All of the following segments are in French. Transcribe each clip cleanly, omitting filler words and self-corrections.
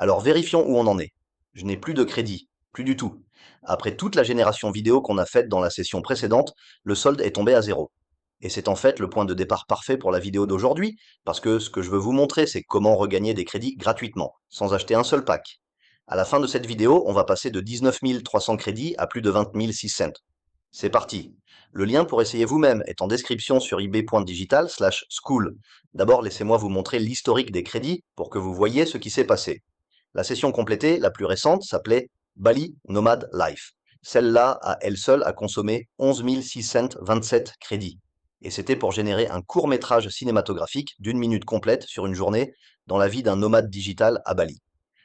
Alors vérifions où on en est. Je n'ai plus de crédit, plus du tout. Après toute la génération vidéo qu'on a faite dans la session précédente, le solde est tombé à zéro. Et c'est en fait le point de départ parfait pour la vidéo d'aujourd'hui, parce que ce que je veux vous montrer, c'est comment regagner des crédits gratuitement, sans acheter un seul pack. À la fin de cette vidéo, on va passer de 19 300 crédits à plus de 20 600. C'est parti. Le lien pour essayer vous-même est en description sur ib.digital/school. D'abord, laissez-moi vous montrer l'historique des crédits pour que vous voyez ce qui s'est passé. La session complétée, la plus récente, s'appelait Bali Nomad Life. Celle-là, à elle seule, a consommé 11 627 crédits. Et c'était pour générer un court-métrage cinématographique d'une minute complète sur une journée dans la vie d'un nomade digital à Bali.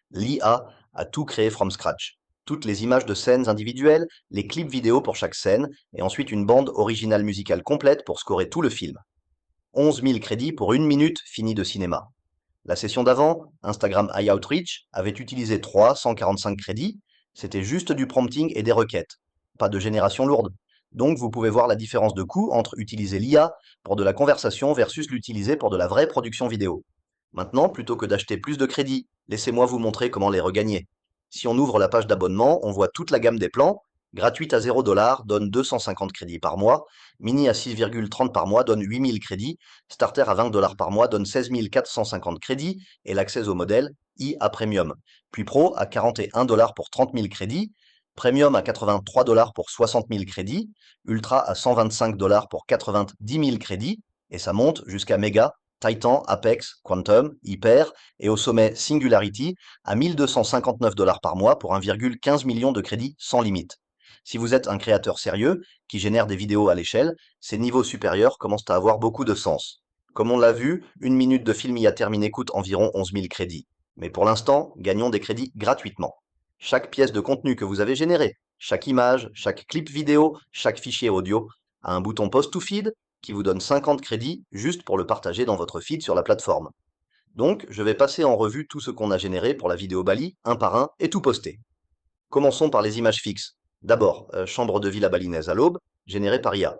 L'IA a tout créé from scratch. Toutes les images de scènes individuelles, les clips vidéo pour chaque scène, et ensuite une bande originale musicale complète pour scorer tout le film. 11 000 crédits pour une minute finie de cinéma. La session d'avant, Instagram iOutreach, avait utilisé 345 crédits. C'était juste du prompting et des requêtes. Pas de génération lourde. Donc vous pouvez voir la différence de coût entre utiliser l'IA pour de la conversation versus l'utiliser pour de la vraie production vidéo. Maintenant, plutôt que d'acheter plus de crédits, laissez-moi vous montrer comment les regagner. Si on ouvre la page d'abonnement, on voit toute la gamme des plans. Gratuite à 0 $ donne 250 crédits par mois, mini à 6,30 par mois donne 8000 crédits, starter à 20 $ par mois donne 16 450 crédits et l'accès au modèle IA Premium. Puis Pro à 41 $ pour 30 000 crédits, Premium à 83 $ pour 60 000 crédits, Ultra à 125 $ pour 90 000 crédits, et ça monte jusqu'à Mega, Titan, Apex, Quantum, Hyper et au sommet Singularity à 1259 $ par mois pour 1,15 million de crédits sans limite. Si vous êtes un créateur sérieux qui génère des vidéos à l'échelle, ces niveaux supérieurs commencent à avoir beaucoup de sens. Comme on l'a vu, une minute de film y a terminé coûte environ 11 000 crédits. Mais pour l'instant, gagnons des crédits gratuitement. Chaque pièce de contenu que vous avez générée, chaque image, chaque clip vidéo, chaque fichier audio, a un bouton Post to Feed qui vous donne 50 crédits juste pour le partager dans votre feed sur la plateforme. Donc, je vais passer en revue tout ce qu'on a généré pour la vidéo Bali, un par un, et tout poster. Commençons par les images fixes. D'abord, chambre de villa balinaise à l'aube, générée par IA.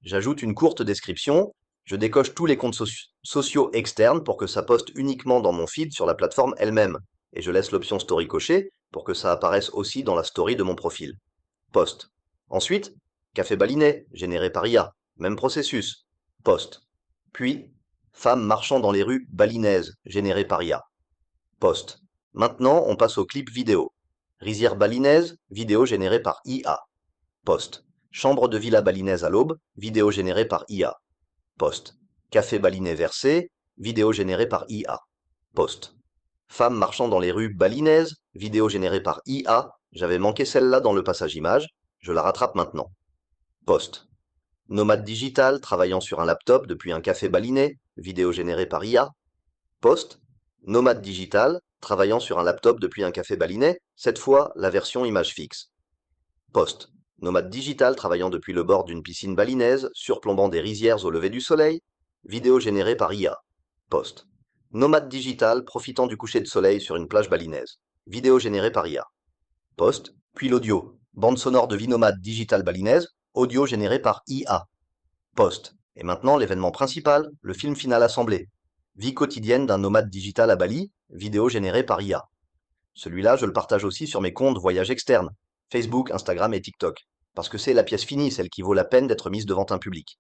J'ajoute une courte description, je décoche tous les comptes sociaux externes pour que ça poste uniquement dans mon feed sur la plateforme elle-même, et je laisse l'option story cochée pour que ça apparaisse aussi dans la story de mon profil. Post. Ensuite, café balinais, généré par IA, même processus. Post. Puis, femme marchant dans les rues balinaises, généré par IA. Post. Maintenant, on passe au clip vidéo. Rizière balinaise, vidéo générée par IA. Post. Chambre de villa balinaise à l'aube, vidéo générée par IA. Post. Café balinais versé, vidéo générée par IA. Post. Femme marchant dans les rues balinaises, vidéo générée par IA. J'avais manqué celle-là dans le passage image, je la rattrape maintenant. Post. Nomade digital travaillant sur un laptop depuis un café balinais, vidéo générée par IA. Post. Nomade digital travaillant sur un laptop depuis un café balinais, cette fois la version image fixe. Post. Nomade digital travaillant depuis le bord d'une piscine balinaise, surplombant des rizières au lever du soleil, vidéo générée par IA. Post. Nomade digital profitant du coucher de soleil sur une plage balinaise, vidéo générée par IA. Post. Puis l'audio. Bande sonore de vie nomade digital balinaise, audio généré par IA. Post. Et maintenant l'événement principal, le film final assemblé. Vie quotidienne d'un nomade digital à Bali, vidéo générée par IA. Celui-là, je le partage aussi sur mes comptes voyage externes, Facebook, Instagram et TikTok, parce que c'est la pièce finie, celle qui vaut la peine d'être mise devant un public.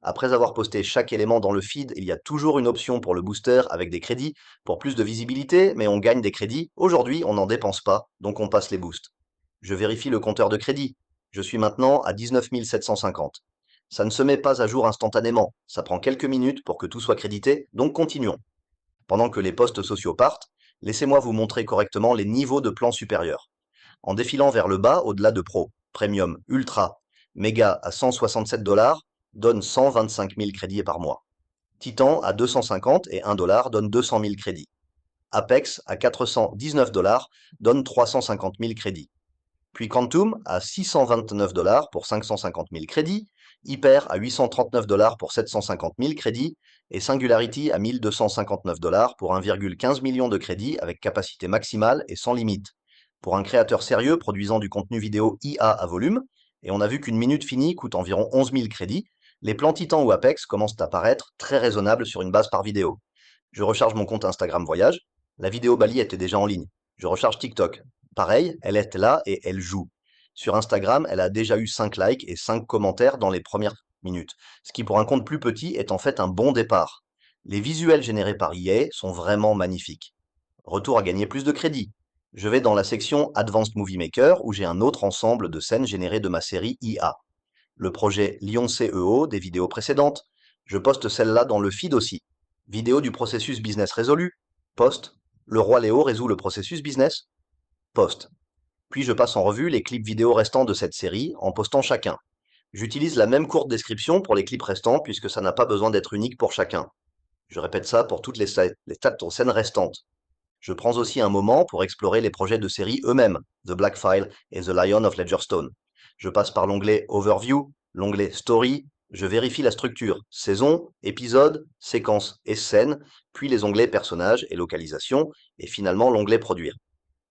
Après avoir posté chaque élément dans le feed, il y a toujours une option pour le booster avec des crédits, pour plus de visibilité, mais on gagne des crédits. Aujourd'hui, on n'en dépense pas, donc on passe les boosts. Je vérifie le compteur de crédit. Je suis maintenant à 19 750. Ça ne se met pas à jour instantanément, ça prend quelques minutes pour que tout soit crédité, donc continuons. Pendant que les posts sociaux partent, laissez-moi vous montrer correctement les niveaux de plans supérieurs. En défilant vers le bas, au-delà de Pro, Premium, Ultra, Méga à 167 $ donne 125 000 crédits par mois. Titan à 250 et 1 $ donne 200 000 crédits. Apex à 419 $ donne 350 000 crédits. Puis Quantum à 629 $ pour 550 000 crédits, Hyper à 839 $ pour 750 000 crédits et Singularity à 1259 $ pour 1,15 million de crédits avec capacité maximale et sans limite. Pour un créateur sérieux produisant du contenu vidéo IA à volume, et on a vu qu'une minute finie coûte environ 11 000 crédits, les plans Titan ou Apex commencent à paraître très raisonnables sur une base par vidéo. Je recharge mon compte Instagram Voyage, la vidéo Bali était déjà en ligne. Je recharge TikTok. Pareil, elle est là et elle joue. Sur Instagram, elle a déjà eu 5 likes et 5 commentaires dans les premières minutes, ce qui pour un compte plus petit est en fait un bon départ. Les visuels générés par IA sont vraiment magnifiques. Retour à gagner plus de crédit. Je vais dans la section Advanced Movie Maker où j'ai un autre ensemble de scènes générées de ma série IA. Le projet Lyon CEO des vidéos précédentes. Je poste celle-là dans le feed aussi. Vidéo du processus business résolu. Post. Le roi Léo résout le processus business. Post. Puis je passe en revue les clips vidéo restants de cette série en postant chacun. J'utilise la même courte description pour les clips restants puisque ça n'a pas besoin d'être unique pour chacun. Je répète ça pour toutes les scènes restantes. Je prends aussi un moment pour explorer les projets de série eux-mêmes, The Black File et The Lion of Ledgerstone. Je passe par l'onglet Overview, l'onglet Story, je vérifie la structure, saison, épisode, séquence et scène, puis les onglets Personnages et Localisation, et finalement l'onglet Produire.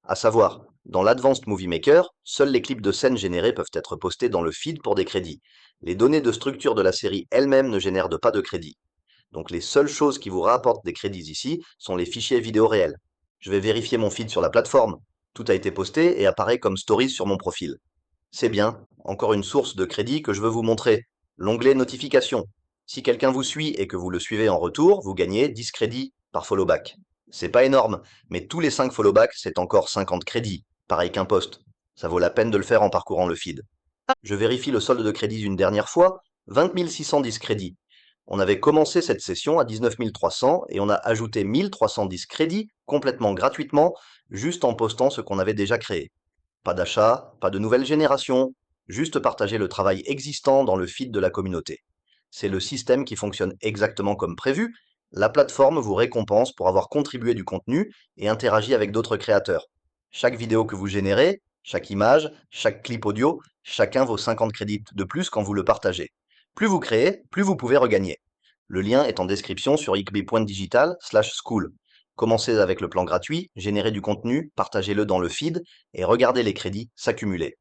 À savoir, dans l'Advanced Movie Maker, seuls les clips de scènes générés peuvent être postés dans le feed pour des crédits. Les données de structure de la série elles-mêmes ne génèrent pas de crédits. Donc les seules choses qui vous rapportent des crédits ici sont les fichiers vidéo réels. Je vais vérifier mon feed sur la plateforme. Tout a été posté et apparaît comme stories sur mon profil. C'est bien, encore une source de crédit que je veux vous montrer. L'onglet notification. Si quelqu'un vous suit et que vous le suivez en retour, vous gagnez 10 crédits par followback. C'est pas énorme, mais tous les 5 followbacks, c'est encore 50 crédits, pareil qu'un post. Ça vaut la peine de le faire en parcourant le feed. Je vérifie le solde de crédit une dernière fois, 20 610 crédits. On avait commencé cette session à 19 300 et on a ajouté 1310 crédits complètement gratuitement, juste en postant ce qu'on avait déjà créé. Pas d'achat, pas de nouvelle génération, juste partager le travail existant dans le feed de la communauté. C'est le système qui fonctionne exactement comme prévu. La plateforme vous récompense pour avoir contribué du contenu et interagi avec d'autres créateurs. Chaque vidéo que vous générez, chaque image, chaque clip audio, chacun vaut 50 crédits de plus quand vous le partagez. Plus vous créez, plus vous pouvez regagner. Le lien est en description sur icb.digital/school. Commencez avec le plan gratuit, générez du contenu, partagez-le dans le feed et regardez les crédits s'accumuler.